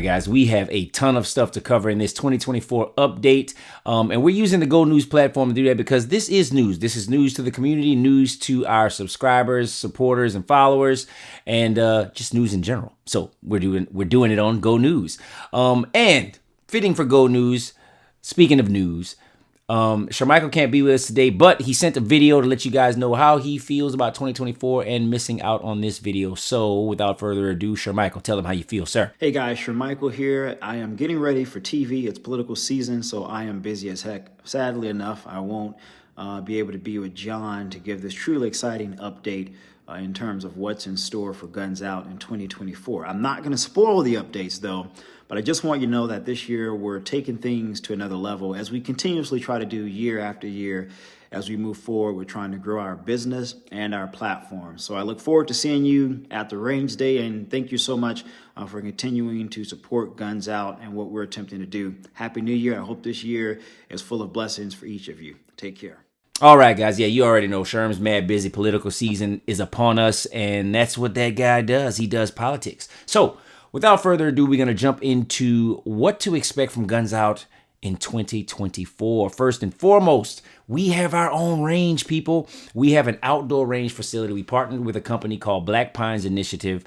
right, guys, we have a ton of stuff to cover in this 2024 update. And we're using the Go News platform to do that because this is news. This is news to the community, news to our subscribers, supporters, and followers, and just news in general. So we're doing it on Go News. And fitting for Go News, speaking of news, Sharmichael can't be with us today, but he sent a video to let you guys know how he feels about 2024 and missing out on this video. So without further ado, Sharmichael, tell them how you feel, sir. Hey guys, Sharmichael here. I am getting ready for TV. It's political season, so I am busy as heck. Sadly enough, I won't be able to be with John to give this truly exciting update in terms of what's in store for Guns Out in 2024. I'm not going to spoil the updates though, but I just want you to know that this year we're taking things to another level as we continuously try to do year after year. As we move forward, we're trying to grow our business and our platform. So I look forward to seeing you at the range day, and thank you so much for continuing to support Guns Out and what we're attempting to do. Happy New Year. I hope this year is full of blessings for each of you. Take care. All right, guys. Yeah, you already know Sherm's mad busy. Political season is upon us, and that's what that guy does. He does politics. So without further ado, we're going to jump into what to expect from Guns Out in 2024. First and foremost, we have our own range, people. We have an outdoor range facility. We partnered with a company called Black Pines Initiative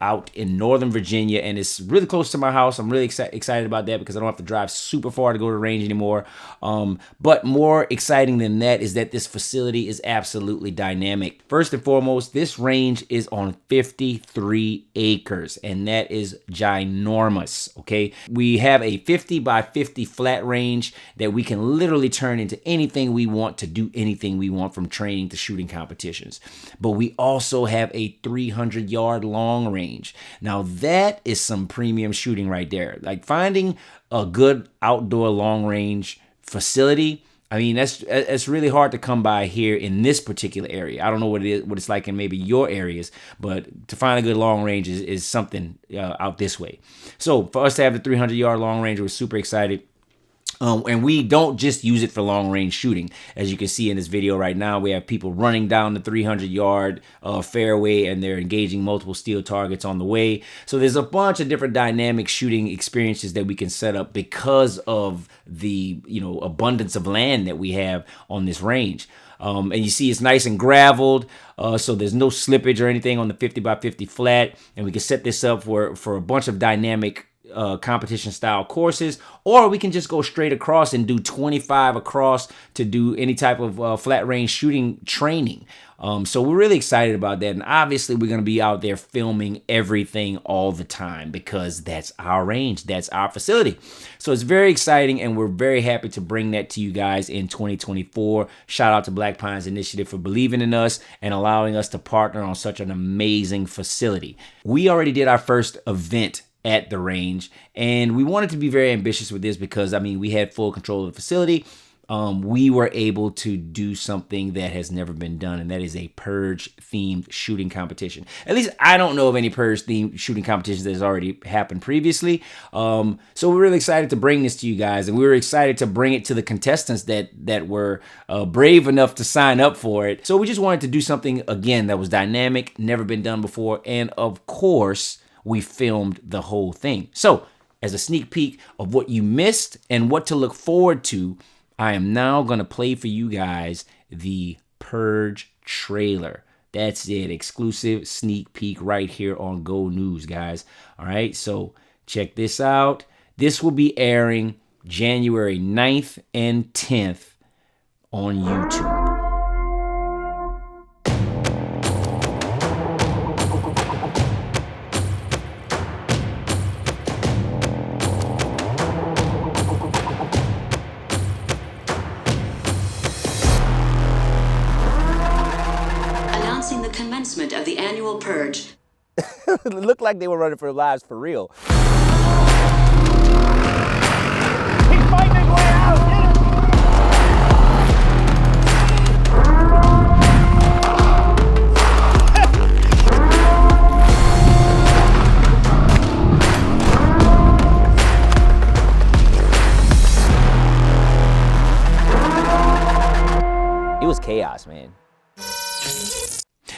out in Northern Virginia, and it's really close to my house. I'm really excited about that because I don't have to drive super far to go to the range anymore. But more exciting than that is that this facility is absolutely dynamic. First and foremost, this range is on 53 acres, and that is ginormous, okay? We have a 50 by 50 flat range that we can literally turn into anything we want to do anything we want, from training to shooting competitions. But we also have a 300-yard long range. Now that is some premium shooting right there. Like, finding a good outdoor long range facility, I mean, that's really hard to come by here in this particular area. I don't know what it's like in maybe your areas, but to find a good long range is something out this way. So for us to have the 300-yard long range, we're super excited. And we don't just use it for long range shooting. As you can see in this video right now, we have people running down the 300-yard fairway, and they're engaging multiple steel targets on the way. So there's a bunch of different dynamic shooting experiences that we can set up because of the abundance of land that we have on this range. And you see it's nice and graveled, so there's no slippage or anything on the 50 by 50 flat. And we can set this up for a bunch of dynamic competition style courses, or we can just go straight across and do 25 across to do any type of flat range shooting training. So we're really excited about that, and obviously we're going to be out there filming everything all the time because that's our range, that's our facility. So it's very exciting, and we're very happy to bring that to you guys in 2024. Shout out to Black Pines Initiative for believing in us and allowing us to partner on such an amazing facility. We already did our first event at the range, and we wanted to be very ambitious with this because, I mean, we had full control of the facility. We were able to do something that has never been done, and that is a Purge themed shooting competition. At least I don't know of any Purge themed shooting competitions that has already happened previously. So we're really excited to bring this to you guys, and we were excited to bring it to the contestants that were brave enough to sign up for it. So we just wanted to do something, again, that was dynamic, never been done before, and of course, we filmed the whole thing. So as a sneak peek of what you missed and what to look forward to, I am now going to play for you guys the Purge trailer. That's it. Exclusive sneak peek right here on Go News, guys. All right, so check this out. This will be airing January 9th and 10th on YouTube. Commencement of the annual Purge. It looked like they were running for their lives for real. He's fighting his way out. It was chaos, man.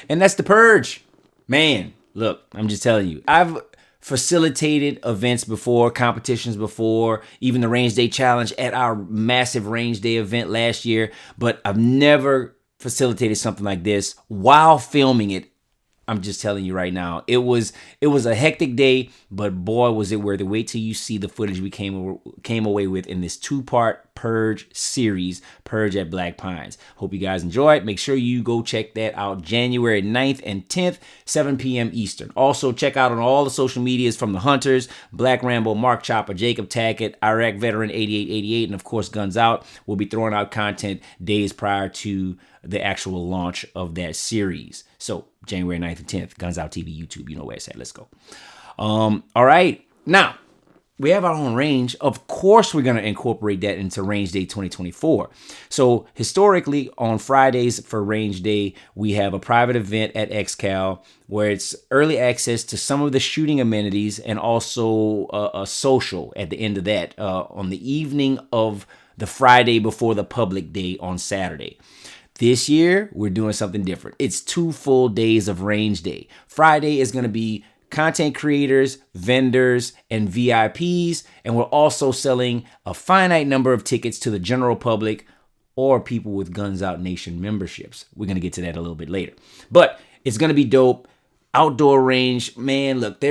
And that's the Purge. Man, look, I'm just telling you. I've facilitated events before, competitions before, even the Range Day Challenge at our massive Range Day event last year, but I've never facilitated something like this while filming it. I'm just telling you right now, it was a hectic day, but boy, was it worth it. Wait till you see the footage we came away with in this 2-part Purge series, Purge at Black Pines. Hope you guys enjoy it. Make sure you go check that out January 9th and 10th, 7 p.m. Eastern. Also, check out on all the social medias from the Hunters, Black Rambo, Mark Chopper, Jacob Tackett, Iraq Veteran 8888, and of course, Guns Out. We'll be throwing out content days prior to the actual launch of that series. So January 9th and 10th, Guns Out TV, YouTube, you know where it's at. Let's go. All right. Now, we have our own range. Of course, we're going to incorporate that into Range Day 2024. So historically, on Fridays for Range Day, we have a private event at XCal where it's early access to some of the shooting amenities and also a social at the end of that on the evening of the Friday before the public day on Saturday. This year, we're doing something different. It's 2 full days of Range Day. Friday is going to be content creators, vendors, and VIPs, and we're also selling a finite number of tickets to the general public or people with Guns Out Nation memberships. We're going to get to that a little bit later. But it's going to be dope. Outdoor range, man, look,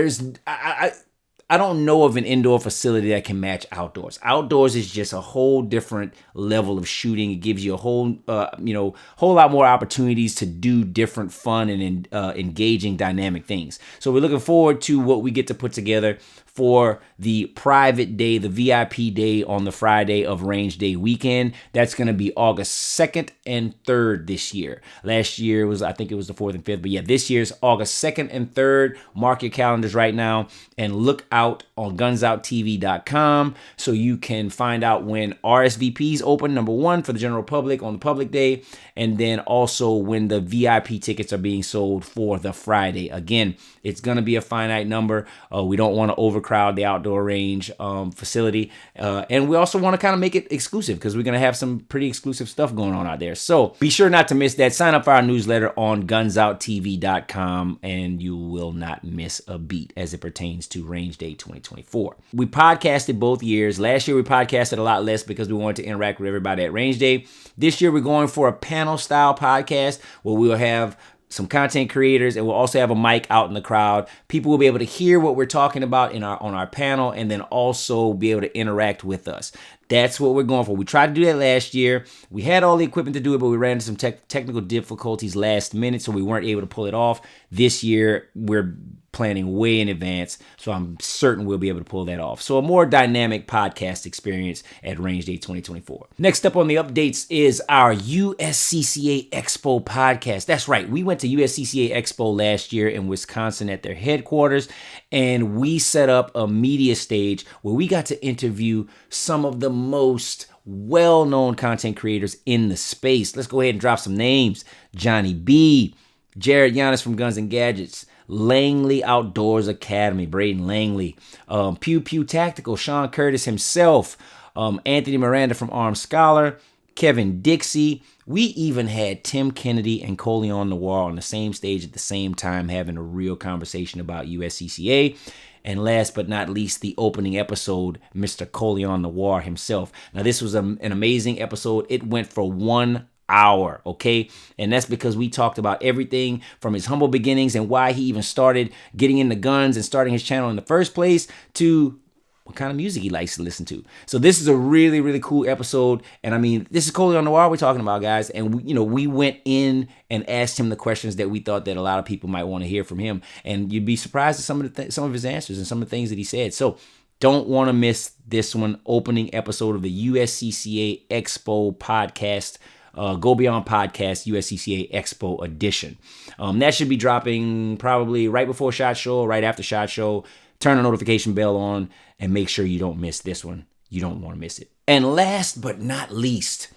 I don't know of an indoor facility that can match outdoors. Outdoors is just a whole different level of shooting. It gives you a whole lot more opportunities to do different fun and engaging dynamic things. So we're looking forward to what we get to put together for the private day, the VIP day on the Friday of Range Day weekend. That's going to be August 2nd and 3rd this year. Last year I think it was the 4th and 5th. But yeah, this year's August 2nd and 3rd. Mark your calendars right now and look out on gunsoutTV.com so you can find out when RSVPs open, number one, for the general public on the public day, and then also when the VIP tickets are being sold for the Friday. Again, it's going to be a finite number. We don't want to overcrowd the outdoor range facility. And we also want to kind of make it exclusive because we're going to have some pretty exclusive stuff going on out there. So be sure not to miss that. Sign up for our newsletter on gunsoutTV.com and you will not miss a beat as it pertains to Range Day 2024. We podcasted both years. Last year we podcasted a lot less because we wanted to interact with everybody at Range Day. This year we're going for a panel style podcast where we'll have some content creators, and we'll also have a mic out in the crowd. People will be able to hear what we're talking about on our panel and then also be able to interact with us. That's what we're going for. We tried to do that last year. We had all the equipment to do it, but we ran into some technical difficulties last minute, so we weren't able to pull it off. This year, we're planning way in advance, so I'm certain we'll be able to pull that off. So a more dynamic podcast experience at Range Day 2024. Next up on the updates is our USCCA Expo podcast. That's right. We went to USCCA Expo last year in Wisconsin at their headquarters, and we set up a media stage where we got to interview some of the most well-known content creators in the space. Let's go ahead and drop some names. Johnny B, Jared Giannis from Guns and Gadgets, Langley Outdoors Academy, Braden Langley, QVO Tactical, Sean Curtis himself, Anthony Miranda from Armed Scholar, Kevin Dixie. We even had Tim Kennedy and Coleon Noir on the same stage at the same time having a real conversation about USCCA. And last but not least, the opening episode, Mr. Coleon Noir himself. Now, this was an amazing episode. It went for 1 hour, okay? And that's because we talked about everything from his humble beginnings and why he even started getting into guns and starting his channel in the first place to what kind of music he likes to listen to. So this is a really, really cool episode. And I mean, this is Coleon Noir we're talking about, guys. And we went in and asked him the questions that we thought that a lot of people might want to hear from him. And you'd be surprised at some of his answers and some of the things that he said. So don't want to miss this one, opening episode of the USCCA Expo podcast. Go Beyond Podcast, USCCA Expo Edition. That should be dropping probably right before SHOT Show or right after SHOT Show. Turn the notification bell on and make sure you don't miss this one. You don't want to miss it. And last but not least,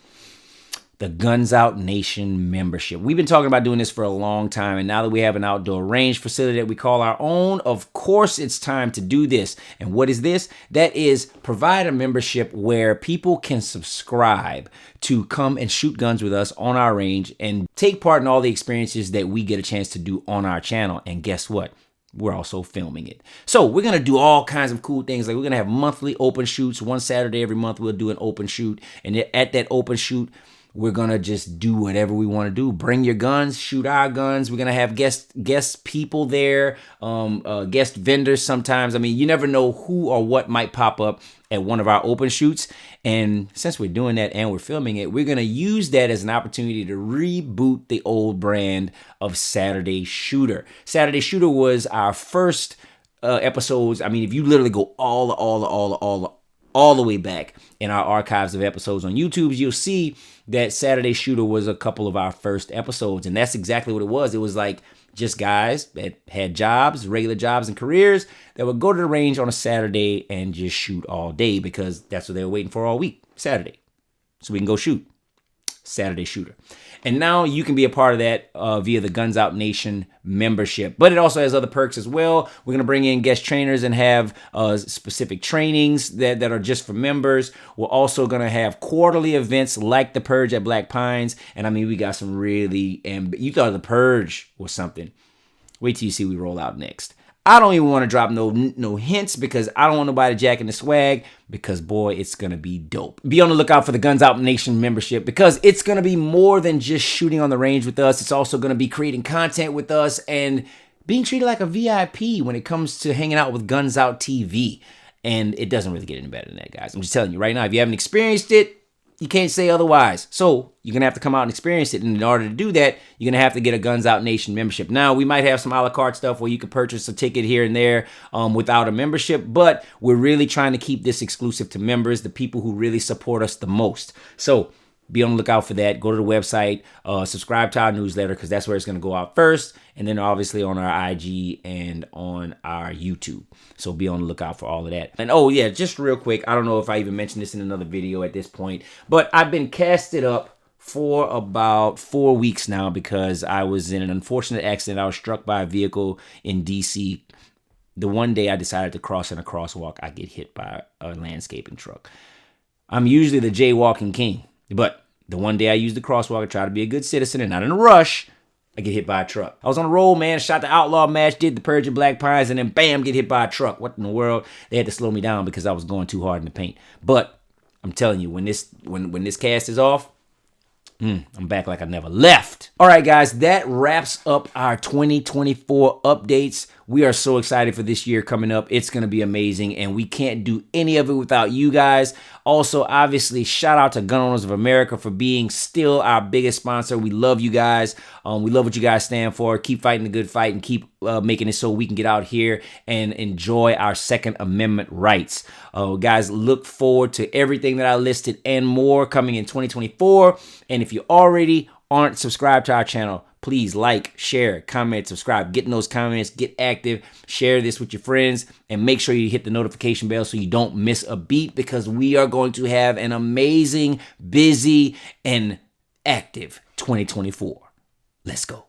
the Guns Out Nation membership. We've been talking about doing this for a long time, and now that we have an outdoor range facility that we call our own, of course it's time to do this. And what is this? That is provide a membership where people can subscribe to come and shoot guns with us on our range and take part in all the experiences that we get a chance to do on our channel. And guess what? we're also filming it. So we're going to do all kinds of cool things. Like we're going to have monthly open shoots. One Saturday every month we'll do an open shoot. And at that open shoot, we're going to just do whatever we want to do. Bring your guns, shoot our guns. We're going to have guest people there, guest vendors sometimes. I mean, you never know who or what might pop up at one of our open shoots. And since we're doing that and we're filming it, we're going to use that as an opportunity to reboot the old brand of Saturday Shooter. Saturday Shooter was our first episodes. I mean, if you literally go all the way back in our archives of episodes on YouTube, you'll see that Saturday Shooter was a couple of our first episodes. And that's exactly what it was. It was like just guys that had jobs, regular jobs and careers that would go to the range on a Saturday and just shoot all day because that's what they were waiting for all week, Saturday. So we can go shoot. Saturday Shooter. And now you can be a part of that via the Guns Out Nation membership. But it also has other perks as well. We're going to bring in guest trainers and have specific trainings that are just for members. We're also going to have quarterly events like the Purge at Black Pines. And I mean, we got some really, you thought the Purge was something. Wait till you see we roll out next. I don't even want to drop no hints because I don't want nobody jacking the swag because, boy, it's going to be dope. Be on the lookout for the Guns Out Nation membership because it's going to be more than just shooting on the range with us. It's also going to be creating content with us and being treated like a VIP when it comes to hanging out with Guns Out TV. And it doesn't really get any better than that, guys. I'm just telling you right now, if you haven't experienced it, you can't say otherwise. So you're going to have to come out and experience it. And in order to do that, you're going to have to get a Guns Out Nation membership. Now, we might have some a la carte stuff where you can purchase a ticket here and there without a membership. But we're really trying to keep this exclusive to members, the people who really support us the most. So be on the lookout for that. Go to the website, subscribe to our newsletter because that's where it's going to go out first. And then obviously on our IG and on our YouTube. So be on the lookout for all of that. And oh yeah, just real quick, I don't know if I even mentioned this in another video at this point, but I've been casted up for about 4 weeks now because I was in an unfortunate accident. I was struck by a vehicle in DC. The one day I decided to cross in a crosswalk, I get hit by a landscaping truck. I'm usually the jaywalking king, but the one day I used the crosswalk, I try to be a good citizen and not in a rush, I get hit by a truck. I was on the road, man, shot the Outlaw match, did the Purge at Black Pines, and then bam, get hit by a truck. What in the world? They had to slow me down because I was going too hard in the paint. But I'm telling you, when this cast is off, I'm back like I never left. All right, guys, that wraps up our 2024 updates. We are so excited for this year coming up. It's going to be amazing, and we can't do any of it without you guys. Also, obviously, shout out to Gun Owners of America for being still our biggest sponsor. We love you guys. We love what you guys stand for. Keep fighting the good fight and keep making it so we can get out here and enjoy our Second Amendment rights. Guys, look forward to everything that I listed and more coming in 2024. And if you already aren't subscribed to our channel, please like, share, comment, subscribe. Get in those comments, get active, share this with your friends, and make sure you hit the notification bell so you don't miss a beat because we are going to have an amazing, busy, and active 2024. Let's go.